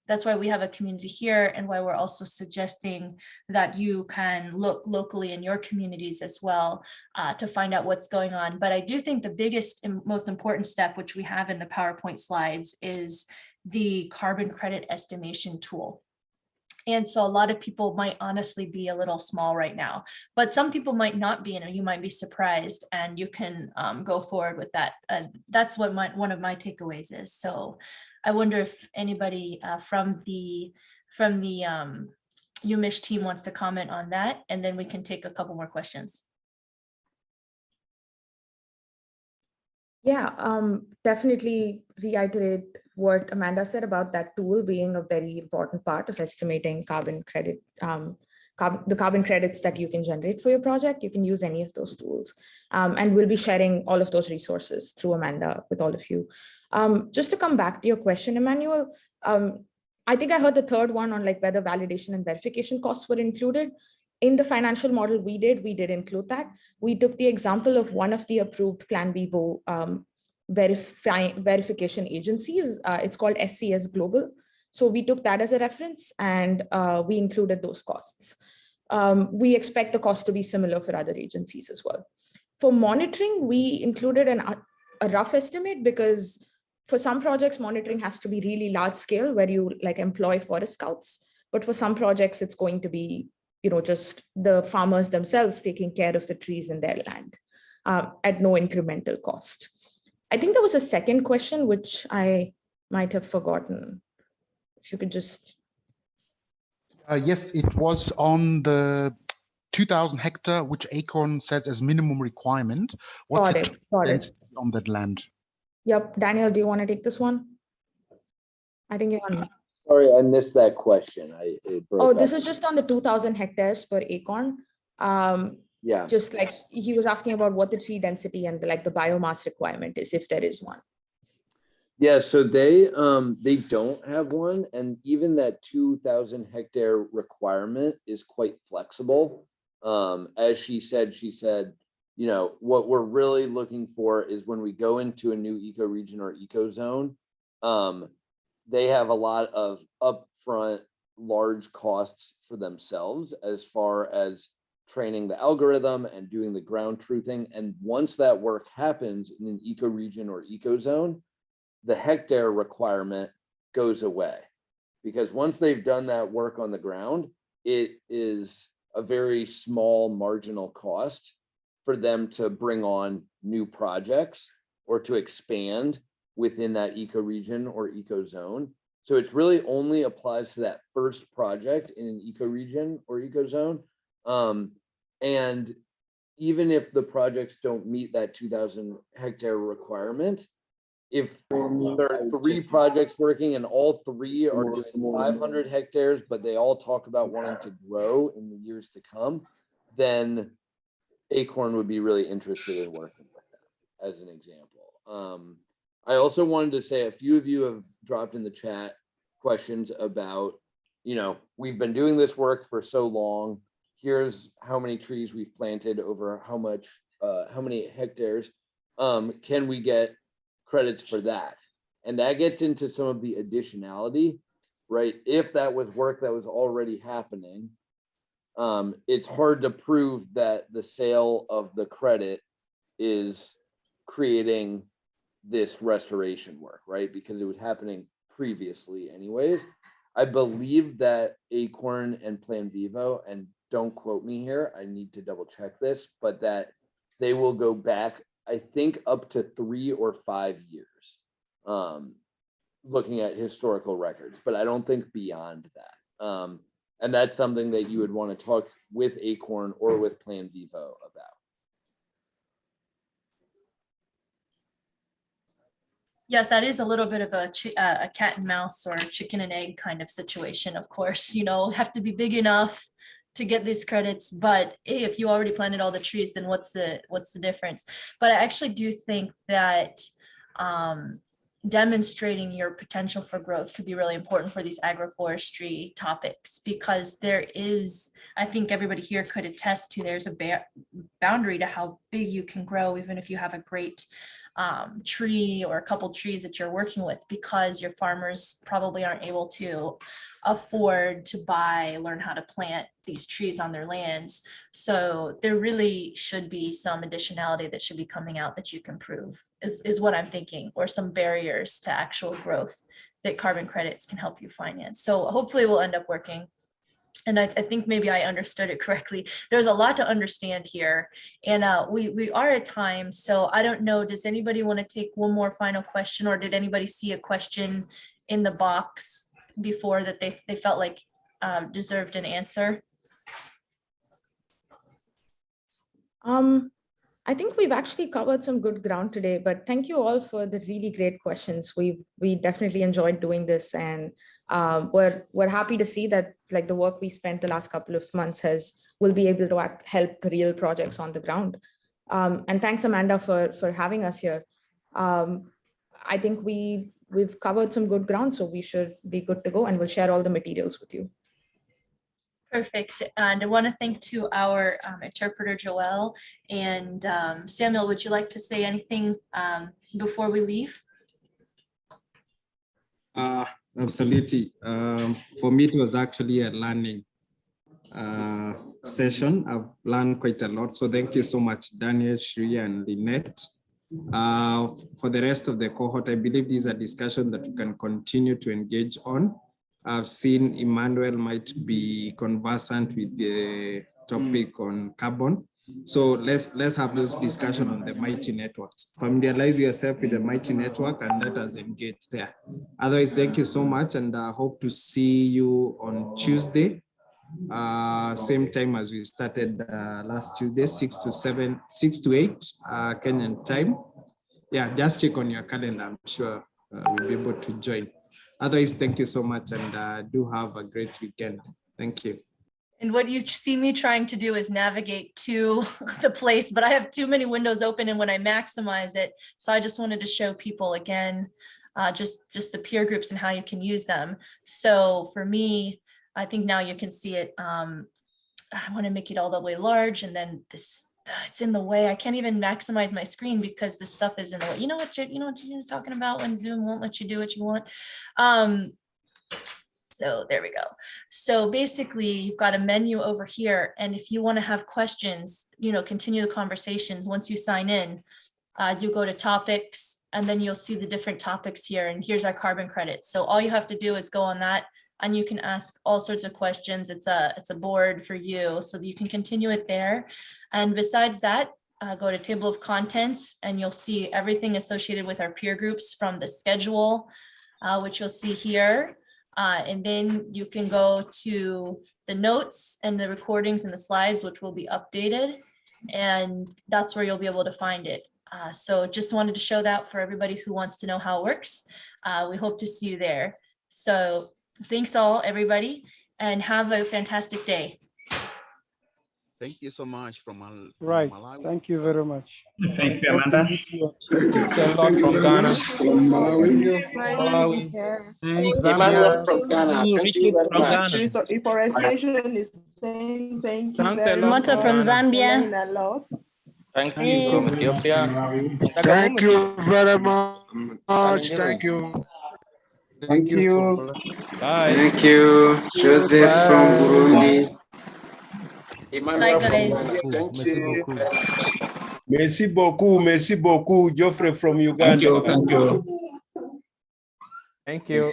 that's why we have a community here, and why we're also suggesting that you can look locally in your communities as well to find out what's going on. But I do think the biggest and most important step, which we have in the PowerPoint slides, is the carbon credit estimation tool. And so a lot of people might honestly be a little small right now, but some people might not be, and you might be surprised, and you can go forward with that. That's what one of my takeaways is. So I wonder if anybody from the UMich team wants to comment on that, and then we can take a couple more questions. Yeah, definitely reiterate what Amanda said about that tool being a very important part of estimating carbon credit, the carbon credits that you can generate for your project. You can use any of those tools. And we'll be sharing all of those resources through Amanda with all of you. Just to come back to your question, Emmanuel, I think I heard the third one on like whether validation and verification costs were included. In the financial model we did include that. We took the example of one of the approved Plan Vivo verification agencies. It's called SCS Global. So we took that as a reference, and we included those costs. We expect the cost to be similar for other agencies as well. For monitoring, we included a rough estimate, because for some projects, monitoring has to be really large scale, where you like employ forest scouts. But for some projects, it's going to be just the farmers themselves taking care of the trees in their land at no incremental cost. I think there was a second question, which I might have forgotten. If you could just. Yes, it was on the 2,000 hectare, which Acorn says as minimum requirement. What's the density on that land? Yep. Daniel, do you want to take this one? I think you're on. Sorry, I missed that question. This is just on the 2,000 hectares for Acorn. Yeah. Just like he was asking about what the tree density and the biomass requirement is, if there is one. Yeah, so they don't have one, and even that 2,000 hectare requirement is quite flexible. As she said, what we're really looking for is when we go into a new ecoregion or ecozone, they have a lot of upfront large costs for themselves as far as training the algorithm and doing the ground truthing. And once that work happens in an ecoregion or ecozone, the hectare requirement goes away, because once they've done that work on the ground, it is a very small marginal cost for them to bring on new projects or to expand within that ecoregion or ecozone. So it really only applies to that first project in an ecoregion or ecozone. And even if the projects don't meet that 2,000 hectare requirement, if there are 3 projects working and all 3 are doing 500 hectares, but they all talk about wanting to grow in the years to come, then Acorn would be really interested in working with them, as an example. I also wanted to say a few of you have dropped in the chat questions about, we've been doing this work for so long. Here's how many trees we've planted over how many hectares. Can we get credits for that? And that gets into some of the additionality, right? If that was work that was already happening, it's hard to prove that the sale of the credit is creating this restoration work, right? Because it was happening previously anyways. I believe that Acorn and Plan Vivo, and don't quote me here, I need to double check this, but that they will go back, I think, up to 3 or 5 years, looking at historical records, but I don't think beyond that. And that's something that you would want to talk with Acorn or with Plan Vivo about. Yes, that is a little bit of a cat and mouse or chicken and egg kind of situation, of course, have to be big enough to get these credits, but hey, if you already planted all the trees, then what's the difference? But I actually do think that demonstrating your potential for growth could be really important for these agroforestry topics, because there is, I think everybody here could attest to, there's a boundary to how big you can grow, even if you have a great tree or a couple trees that you're working with, because your farmers probably aren't able to afford to learn how to plant these trees on their lands. So there really should be some additionality that should be coming out that you can prove, is what I'm thinking, or some barriers to actual growth that carbon credits can help you finance. So hopefully we'll end up working. And I think maybe I understood it correctly. There's a lot to understand here, and we are at time. So I don't know, does anybody want to take one more final question, or did anybody see a question in the box before that they felt like deserved an answer? I think we've actually covered some good ground today, but thank you all for the really great questions. We definitely enjoyed doing this, and we're happy to see that like the work we spent the last couple of months will be able to help real projects on the ground. And thanks, Amanda, for having us here. I think we've covered some good ground, so we should be good to go, and we'll share all the materials with you. Perfect. And I want to thank to our interpreter, Joelle, and Samuel, would you like to say anything before we leave? Absolutely. For me, it was actually a learning session. I've learned quite a lot. So thank you so much, Daniel, Shreya, and Lynette. For the rest of the cohort, I believe these are discussions that we can continue to engage on. I've seen Emmanuel might be conversant with the topic on carbon. So let's have those discussions on the Mighty networks. Familiarize yourself with the Mighty network and let us engage there. Otherwise, thank you so much, and I hope to see you on Tuesday, same time as we started last Tuesday, 6 to 8 Kenyan time. Yeah, just check on your calendar. I'm sure we'll be able to join. Otherwise, thank you so much, and do have a great weekend. Thank you. And what you see me trying to do is navigate to the place, but I have too many windows open, and when I maximize it, so I just wanted to show people again, just the peer groups and how you can use them. So for me, I think now you can see it. I want to make it all the way large, and then this, it's in the way. I can't even maximize my screen because this stuff is in the way. You know what you're talking about when Zoom won't let you do what you want. So there we go. So basically you've got a menu over here. And if you want to have questions, continue the conversations. Once you sign in, you go to topics, and then you'll see the different topics here. And here's our carbon credits. So all you have to do is go on that, and you can ask all sorts of questions. It's a board for you, so that you can continue it there. And besides that, go to table of contents, and you'll see everything associated with our peer groups from the schedule, which you'll see here. And then you can go to the notes and the recordings and the slides, which will be updated. And that's where you'll be able to find it. So just wanted to show that for everybody who wants to know how it works. We hope to see you there. So thanks all, everybody, and have a fantastic day. Thank you so much from Malawi. Thank you very much. Thank you, Amanda. Thanks a lot from Ghana. From Malawi. Zambia. From Ghana. Thank you very much. Deforestation is saying thank you Thanks a very lot much. from From Zambia. a lot. Thank you from Ethiopia. Thank you very much. Thank you. Thank you. Bye. Thank you, Joseph from Burundi. Emmanuel from Ghana. Thank you. Merci beaucoup, Geoffrey from Uganda. Thank you. Thank you.